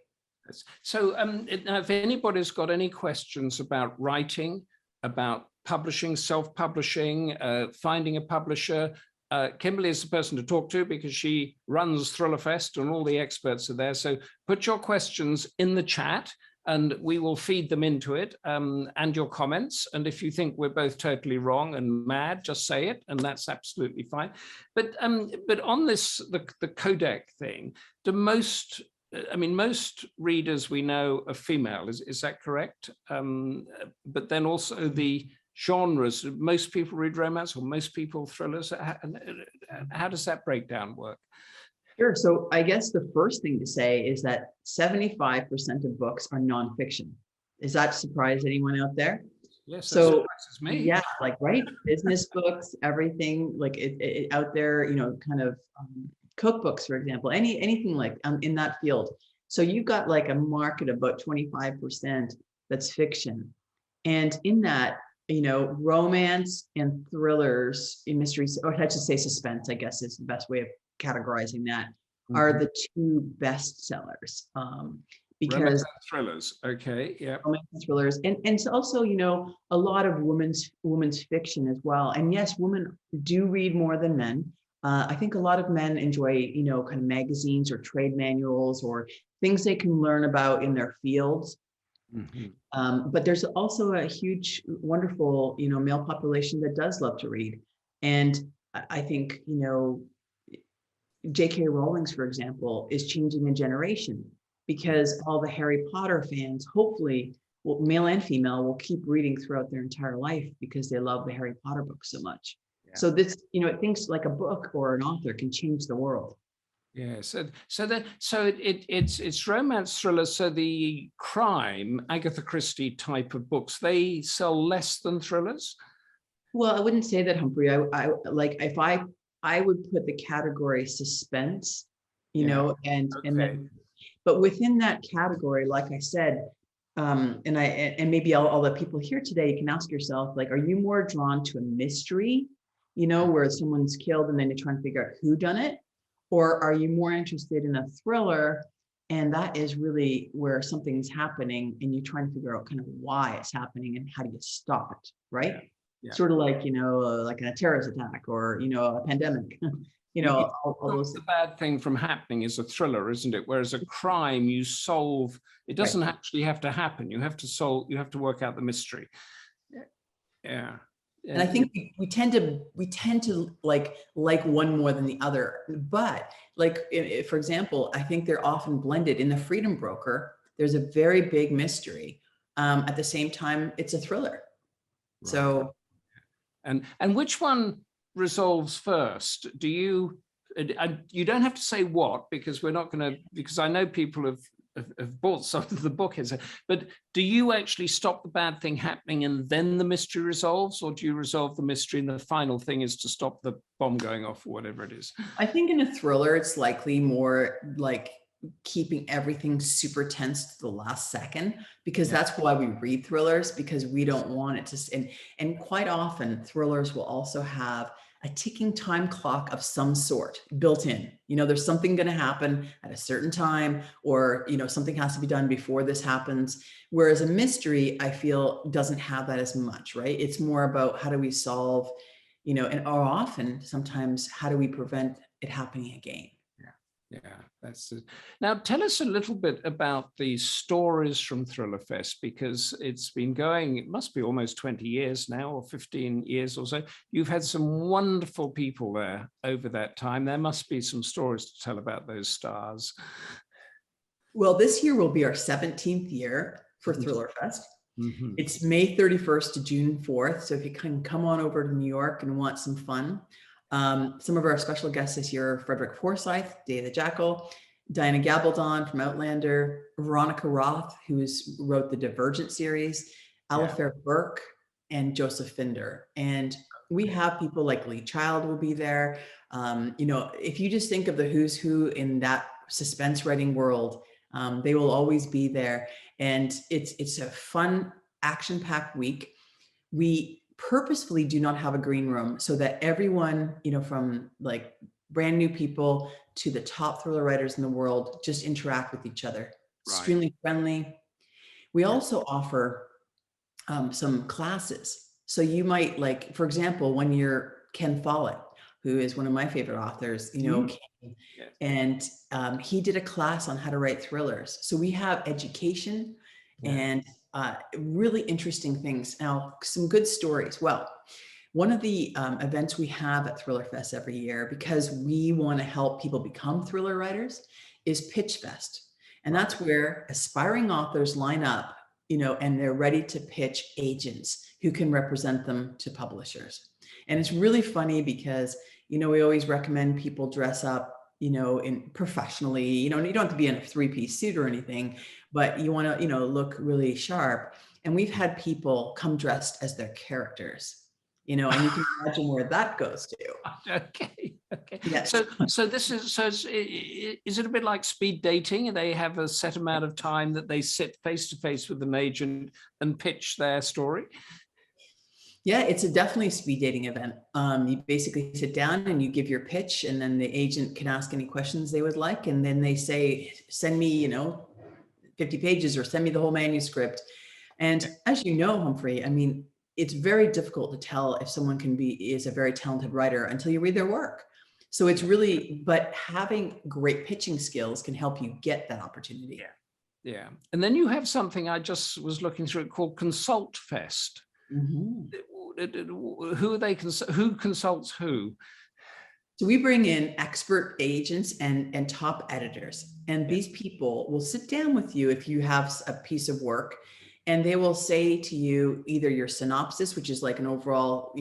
So now if anybody's got any questions about writing, about publishing, self-publishing, finding a publisher, Kimberley is the person to talk to because she runs Thriller Fest and all the experts are there. So put your questions in the chat and we will feed them into it, and your comments. And if you think we're both totally wrong and mad, just say it, and that's absolutely fine. But on this, the codec thing, do most I mean, most readers we know are female, is that correct? But then also the genres, most people read romance or most people thrillers. How does that breakdown work? Sure. So I guess the first thing to say is that 75% of books are nonfiction. Does that surprise anyone out there? Yes, that So surprises me. yeah, like, right, business books, everything like it out there, kind of cookbooks, for example, anything like in that field. So you've got like a market of about 25% that's fiction. And in that, romance and thrillers, mysteries, or I should say suspense, I guess is the best way of categorizing that, are the two best sellers. Romance Because and thrillers. Okay. Yeah. romance thrillers, and it's also, a lot of women's fiction as well. And yes, women do read more than men. I think a lot of men enjoy, kind of magazines or trade manuals or things they can learn about in their fields. But there's also a huge, wonderful, male population that does love to read. And I think, J.K. Rowling's, for example, is changing a generation because all the Harry Potter fans, hopefully, male and female, will keep reading throughout their entire life because they love the Harry Potter books so much. Yeah. So this, it thinks like a book or an author can change the world. Yes, it's romance thrillers. So the crime, Agatha Christie type of books, they sell less than thrillers. Well, I wouldn't say that, Humphrey. I like if I would put the category suspense, and then, but within that category, like I said, and maybe all the people here today, you can ask yourself, like, are you more drawn to a mystery, where someone's killed and then you're trying to figure out who done it? Or are you more interested in a thriller, and that is really where something's happening and you're trying to figure out kind of why it's happening and how do you stop it, right? Yeah. Sort of like, like a terrorist attack or, a pandemic, all those. The bad thing from happening is a thriller, isn't it? Whereas a crime, you solve, it doesn't actually have to happen. You have to solve, you have to work out the mystery. Yeah. And I think we tend to like one more than the other. But like, for example, I think they're often blended. In The Freedom Broker, there's a very big mystery. At the same time, it's a thriller. Right. So, and which one resolves first? Do you? You don't have to say what, because we're not going to. Because I know people have bought some of the book, but do you actually stop the bad thing happening and then the mystery resolves, or do you resolve the mystery and the final thing is to stop the bomb going off or whatever it is? I think in a thriller, it's likely more like keeping everything super tense to the last second, because that's why we read thrillers, because we don't want it to. And quite often thrillers will also have a ticking time clock of some sort built in. There's something going to happen at a certain time, or, something has to be done before this happens. Whereas a mystery, I feel, doesn't have that as much, right? It's more about how do we solve, and often, sometimes, how do we prevent it happening again? Yeah, that's it. Now, tell us a little bit about the stories from Thriller Fest, because it's been going, it must be almost 20 years now, or 15 years or so. You've had some wonderful people there over that time. There must be some stories to tell about those stars. Well, this year will be our 17th year for Thriller Fest. It's May 31st to June 4th. So if you can come on over to New York and want some fun. Some of our special guests this year are Frederick Forsyth, Day the Jackal, Diana Gabaldon from Outlander, Veronica Roth, who wrote the Divergent series, Alistair Burke, and Joseph Finder. And we have people like Lee Child will be there. If you just think of the who's who in that suspense writing world, they will always be there. And it's a fun, action-packed week. We purposefully do not have a green room so that everyone, from like brand new people to the top thriller writers in the world, just interact with each other. Right. Extremely friendly. We also offer some classes. So you might, like, for example, one year, Ken Follett, who is one of my favorite authors, came, and he did a class on how to write thrillers. So we have education and really interesting things. Now, some good stories. Well, one of the events we have at Thriller Fest every year, because we want to help people become thriller writers, is Pitch Fest. And Right. that's where aspiring authors line up, and they're ready to pitch agents who can represent them to publishers. And it's really funny because, we always recommend people dress up, in professionally, you don't have to be in a three-piece suit or anything, but you want to, look really sharp. And we've had people come dressed as their characters, and you can imagine where that goes to. Okay. Okay. Yes. So this is is it a bit like speed dating? They have a set amount of time that they sit face to face with an agent and pitch their story. Yeah, it's a definitely speed dating event. You basically sit down and you give your pitch, and then the agent can ask any questions they would like. And then they say, send me, 50 pages or send me the whole manuscript. And as you know, Humphrey, I mean, it's very difficult to tell if someone is a very talented writer until you read their work. So it's really, but having great pitching skills can help you get that opportunity. Yeah. Yeah. And then you have something I just was looking through it called Consult Fest. Mm-hmm. Who consults who? So we bring in expert agents and top editors, and these people will sit down with you if you have a piece of work, and they will say to you either your synopsis, which is like an overall,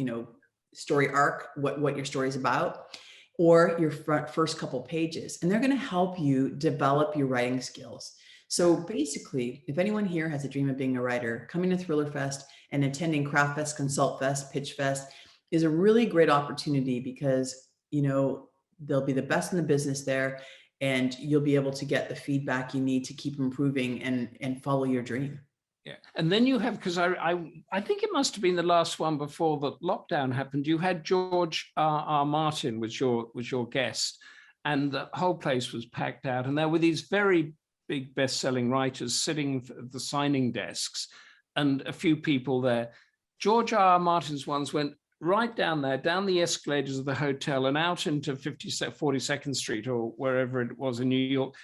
story arc, what your story is about, or your first couple pages, and they're going to help you develop your writing skills. So basically, if anyone here has a dream of being a writer, coming to Thriller Fest and attending Craft Fest, Consult Fest, Pitch Fest is a really great opportunity because, they'll be the best in the business there, and you'll be able to get the feedback you need to keep improving and follow your dream. Yeah. And then you have, because I think it must have been the last one before the lockdown happened, you had George R. Martin was your guest, and the whole place was packed out, and there were these very big best-selling writers sitting at the signing desks, and a few people there. George R. Martin's ones went right down there, down the escalators of the hotel and out into 42nd Street or wherever it was in New York,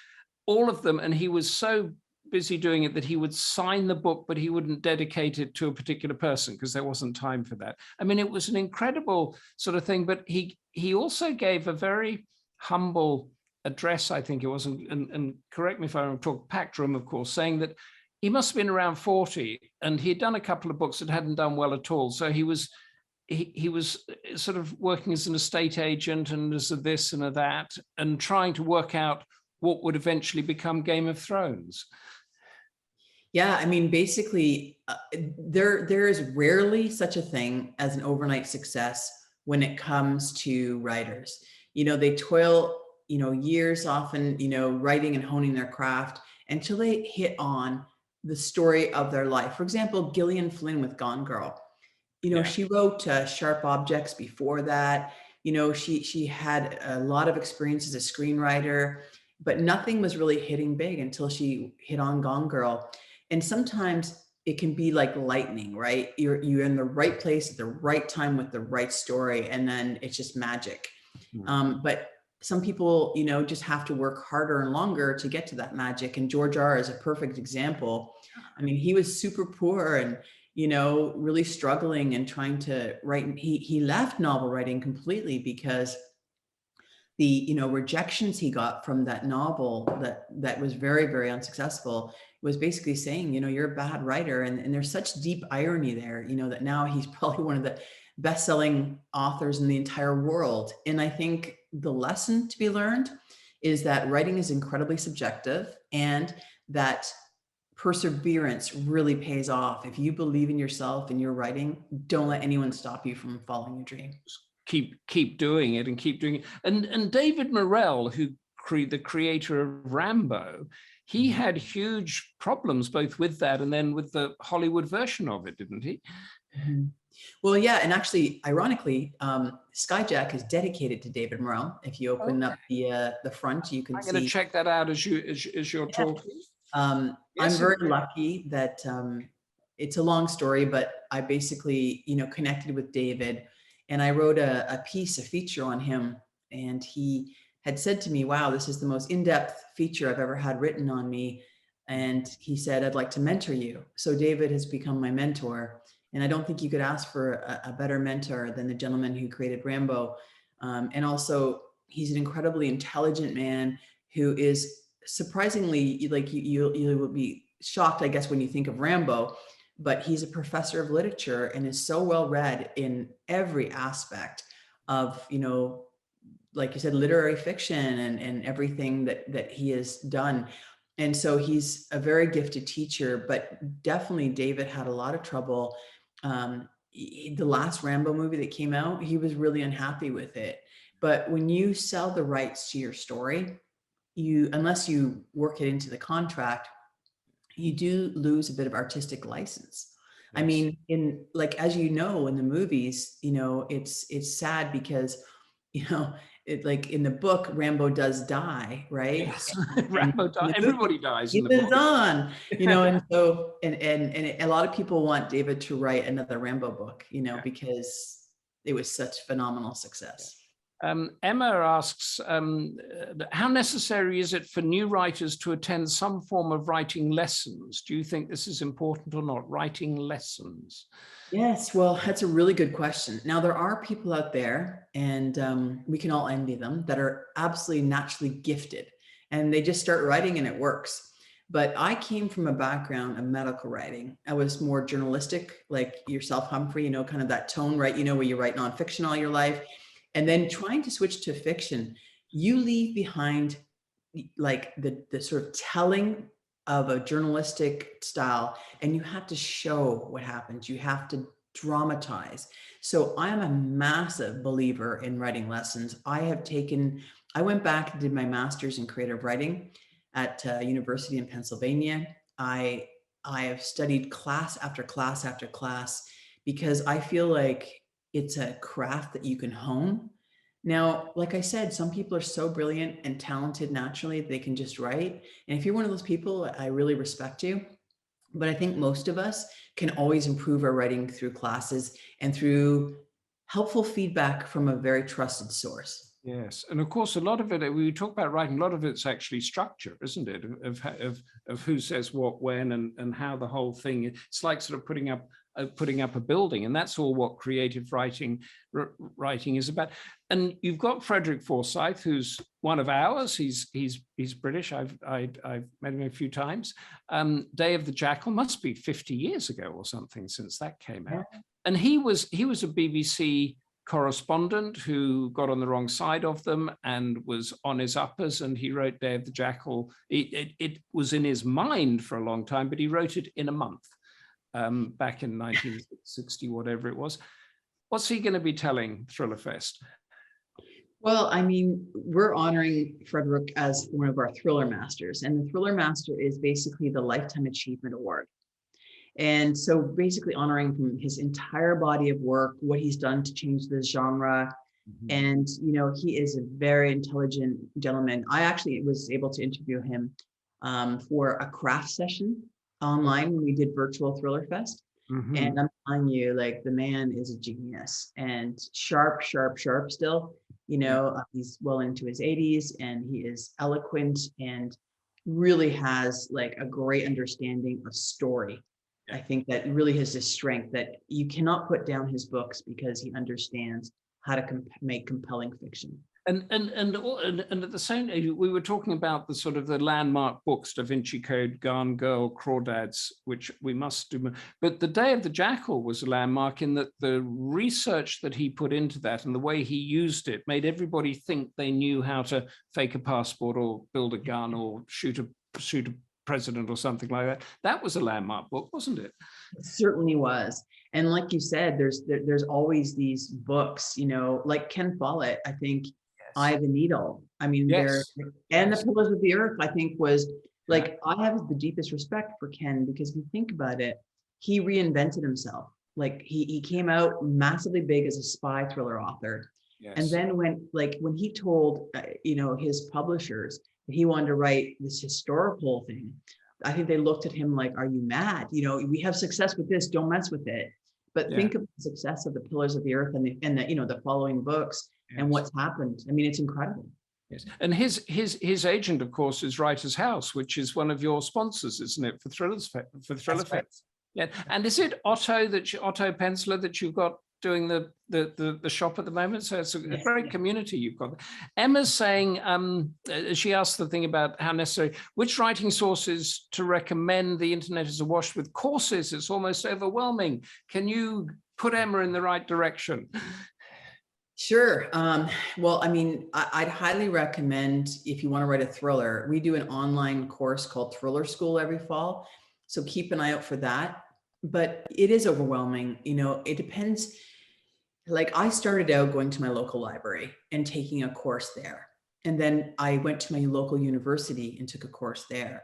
all of them. And he was so busy doing it that he would sign the book, but he wouldn't dedicate it to a particular person because there wasn't time for that. I mean, it was an incredible sort of thing, but he also gave a very humble address, I think it was, and correct me if I'm wrong, packed room, of course, saying that he must have been around 40 and he had done a couple of books that hadn't done well at all. So he was sort of working as an estate agent and as a this and a that, and trying to work out what would eventually become Game of Thrones. Yeah, I mean, basically, there is rarely such a thing as an overnight success when it comes to writers. They toil, years often, writing and honing their craft until they hit on the story of their life. For example, Gillian Flynn with Gone Girl. She wrote Sharp Objects before that. She had a lot of experience as a screenwriter, but nothing was really hitting big until she hit on Gone Girl. And sometimes it can be like lightning, right? You're in the right place at the right time with the right story, and then it's just magic. But some people, just have to work harder and longer to get to that magic. And George R. is a perfect example. I mean, he was super poor and, really struggling and trying to write. He left novel writing completely because the, rejections he got from that novel that was very, very unsuccessful was basically saying, you're a bad writer. And there's such deep irony there, that now he's probably one of the best-selling authors in the entire world. And I think the lesson to be learned is that writing is incredibly subjective, and that perseverance really pays off. If you believe in yourself and your writing, don't let anyone stop you from following your dream. Keep doing it and keep doing it. And David Morrell, the creator of Rambo, he had huge problems both with that and then with the Hollywood version of it, didn't he? Mm-hmm. Well, yeah, and actually, ironically, Skyjack is dedicated to David Morrell. If you open up the front, you can see. I'm going to check that out as you're talking. I'm very lucky that it's a long story, but I basically, connected with David, and I wrote a feature on him, and he had said to me, "Wow, this is the most in-depth feature I've ever had written on me." And he said, "I'd like to mentor you." So David has become my mentor. And I don't think you could ask for a better mentor than the gentleman who created Rambo. And also, he's an incredibly intelligent man who is surprisingly, like you will be shocked, I guess, when you think of Rambo, but he's a professor of literature and is so well read in every aspect of, like you said, literary fiction and everything that he has done. And so he's a very gifted teacher, but definitely David had a lot of trouble. The last Rambo movie that came out, he was really unhappy with it. But when you sell the rights to your story, unless you work it into the contract, you do lose a bit of artistic license. Yes. I mean, as in the movies, it's sad because, like in the book, Rambo does die, right? Yes. Rambo dies. Everybody dies in the book. He lives on, and so, and a lot of people want David to write another Rambo book, because it was such phenomenal success. Emma asks, how necessary is it for new writers to attend some form of writing lessons? Do you think this is important or not, writing lessons? Yes, well, that's a really good question. Now, there are people out there, and we can all envy them, that are absolutely naturally gifted, and they just start writing and it works. But I came from a background of medical writing. I was more journalistic, like yourself, Humphrey, kind of that tone, right? Where you write nonfiction all your life. And then trying to switch to fiction, you leave behind like the sort of telling of a journalistic style, and you have to show what happens. You have to dramatize. So I'm a massive believer in writing lessons. I went back and did my master's in creative writing at University in Pennsylvania. I have studied class after class after class because I feel like it's a craft that you can hone. Now, like I said, some people are so brilliant and talented naturally, they can just write. And if you're one of those people, I really respect you. But I think most of us can always improve our writing through classes and through helpful feedback from a very trusted source. Yes, and of course, a lot of it, we talk about writing, a lot of it's actually structure, isn't it? Of who says what, when, and how the whole thing, it's like sort of putting up a building, and that's all what creative writing is about. And you've got Frederick Forsyth, who's one of ours. He's British. I've met him a few times. Day of the Jackal must be 50 years ago or something since that came out. And he was a BBC correspondent who got on the wrong side of them and was on his uppers, and he wrote Day of the Jackal. It was in his mind for a long time, but he wrote it in a month back in 1960, whatever it was. What's he going to be telling Thriller Fest? Well, I mean, we're honoring Frederick as one of our Thriller Masters, and the Thriller Master is basically the Lifetime Achievement Award. And so basically honoring from his entire body of work, what he's done to change the genre. Mm-hmm. And, he is a very intelligent gentleman. I actually was able to interview him for a craft session online when we did virtual Thriller Fest. Mm-hmm. And I'm telling you, like, the man is a genius and sharp still. He's well into his 80s and he is eloquent and really has like a great understanding of story. I think that really is his strength, that you cannot put down his books because he understands how to make compelling fiction. And at the same time, we were talking about the sort of the landmark books, Da Vinci Code, Gone Girl, Crawdads, which we must do. But The Day of the Jackal was a landmark in that the research that he put into that and the way he used it made everybody think they knew how to fake a passport or build a gun or shoot a president or something like that. That was a landmark book, wasn't it? It certainly was. And like you said, there's always these books, like Ken Follett, I think, Eye of the Needle. I mean, The Pillars of the Earth, I think, was like, I have the deepest respect for Ken because if you think about it, he reinvented himself. Like he came out massively big as a spy thriller author. Yes. And then when he told, his publishers that he wanted to write this historical thing, I think they looked at him like, are you mad? We have success with this, don't mess with it. But think of the success of The Pillars of the Earth and the following books and what's happened. I mean, it's incredible. Yes, and his agent, of course, is Writers House, which is one of your sponsors, isn't it, for Thriller Fest? Yeah, and is it Otto Penciler that you've got doing the shop at the moment. So it's a great community you've got. Emma's saying, she asked the thing about how necessary, which writing sources to recommend? The internet is awash with courses. It's almost overwhelming. Can you put Emma in the right direction? Sure. Well, I mean, I'd highly recommend, if you want to write a thriller, we do an online course called Thriller School every fall. So keep an eye out for that. But it is overwhelming. You know, it depends. Like, I started out going to my local library and taking a course there. And then I went to my local university and took a course there.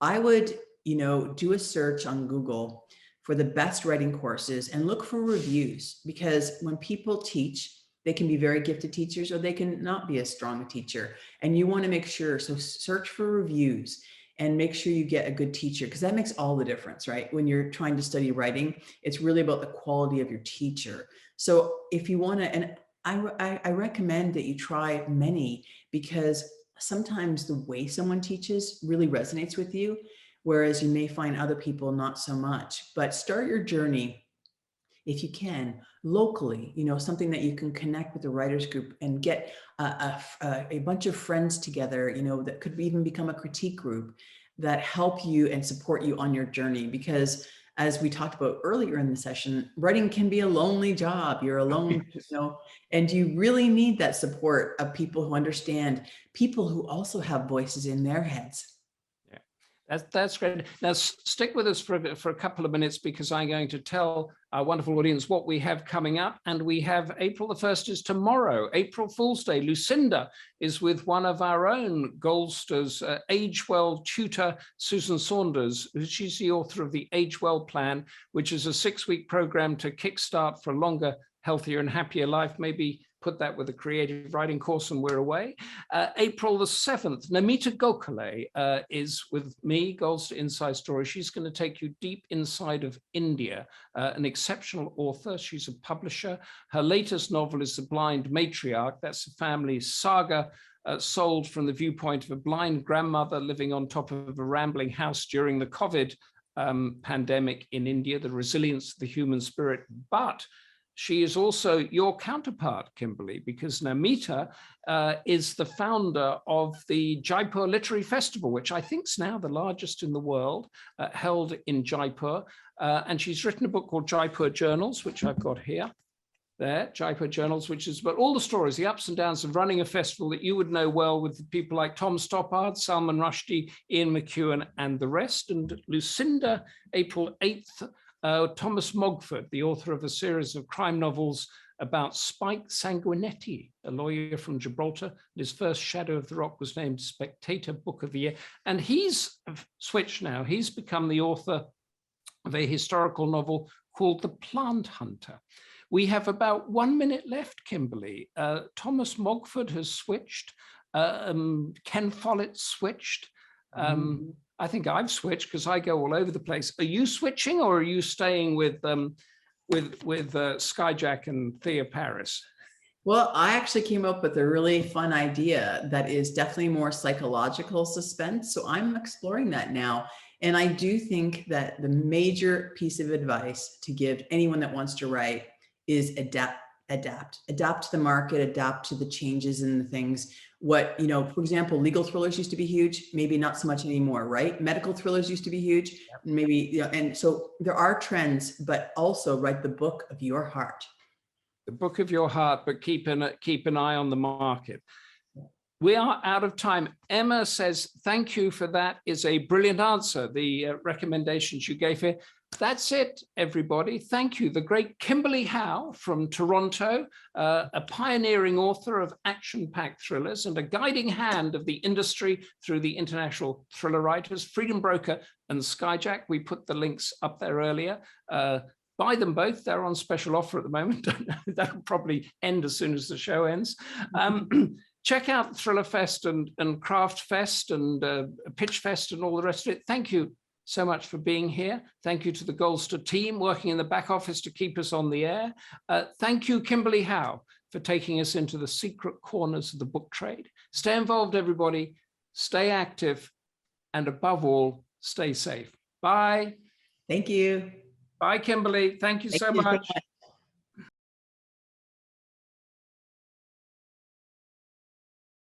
I would, you know, do a search on Google for the best writing courses and look for reviews, because when people teach, they can be very gifted teachers or they can not be as strong a teacher. And you want to make sure, so search for reviews and make sure you get a good teacher, because that makes all the difference, right? When you're trying to study writing, it's really about the quality of your teacher. So if you want to, and I recommend that you try many, because sometimes the way someone teaches really resonates with you, whereas you may find other people not so much. But start your journey, if you can, locally, you know, something that you can connect with the writers group and get a bunch of friends together, you know, that could even become a critique group that help you and support you on your journey. Because as we talked about earlier in the session, writing can be a lonely job. You're alone, you know, and you really need that support of people who understand, people who also have voices in their heads. That's great. Now stick with us for a couple of minutes, because I'm going to tell our wonderful audience what we have coming up. And we have April the 1st is tomorrow, April Fool's Day. Lucinda is with one of our own Goldsters, Age Well tutor, Susan Saunders. She's the author of the Age Well Plan, which is a 6-week program to kickstart for a longer, healthier and happier life. Maybe put that with a creative writing course and we're away. April the 7th, Namita Gokhale is with me, Goldster Inside Story. She's going to take you deep inside of India, an exceptional author. She's a publisher. Her latest novel is The Blind Matriarch. That's a family saga sold from the viewpoint of a blind grandmother living on top of a rambling house during the COVID pandemic in India, the resilience of the human spirit. But she is also your counterpart, Kimberley, because Namita is the founder of the Jaipur Literary Festival, which I think is now the largest in the world, held in Jaipur. And she's written a book called Jaipur Journals, which I've got here. There, Jaipur Journals, which is about all the stories, the ups and downs of running a festival that you would know well, with people like Tom Stoppard, Salman Rushdie, Ian McEwan, and the rest. And Lucinda, April 8th, Thomas Mogford, the author of a series of crime novels about Spike Sanguinetti, a lawyer from Gibraltar. His first Shadow of the Rock was named Spectator Book of the Year. And he's switched now. He's become the author of a historical novel called The Plant Hunter. We have about 1 minute left, Kimberley. Thomas Mogford has switched. Ken Follett switched. I think I've switched because I go all over the place. Are you switching, or are you staying with Skyjack and Thea Paris? Well, I actually came up with a really fun idea that is definitely more psychological suspense. So I'm exploring that now. And I do think that the major piece of advice to give anyone that wants to write is adapt to the market, adapt to the changes in the things. What, you know, for example, legal thrillers used to be huge, maybe not so much anymore, right? Medical thrillers used to be huge, maybe, you know, and so there are trends, but also write the book of your heart. The book of your heart, but keep an eye on the market. We are out of time. Emma says, thank you for that. Is a brilliant answer, the recommendations you gave here. That's it, everybody. Thank you. The great Kimberley Howe from Toronto, a pioneering author of action-packed thrillers and a guiding hand of the industry through the International Thriller Writers, Freedom Broker and Skyjack. We put the links up there earlier. Buy them both. They're on special offer at the moment. That'll probably end as soon as the show ends. Check out Thriller Fest and Craft Fest and Pitch Fest and all the rest of it. Thank you so much for being here. Thank you to the Goldster team working in the back office to keep us on the air. Thank you, Kimberley Howe, for taking us into the secret corners of the book trade. Stay involved, everybody. Stay active. And above all, stay safe. Bye. Thank you. Bye, Kimberley. Thank you so much.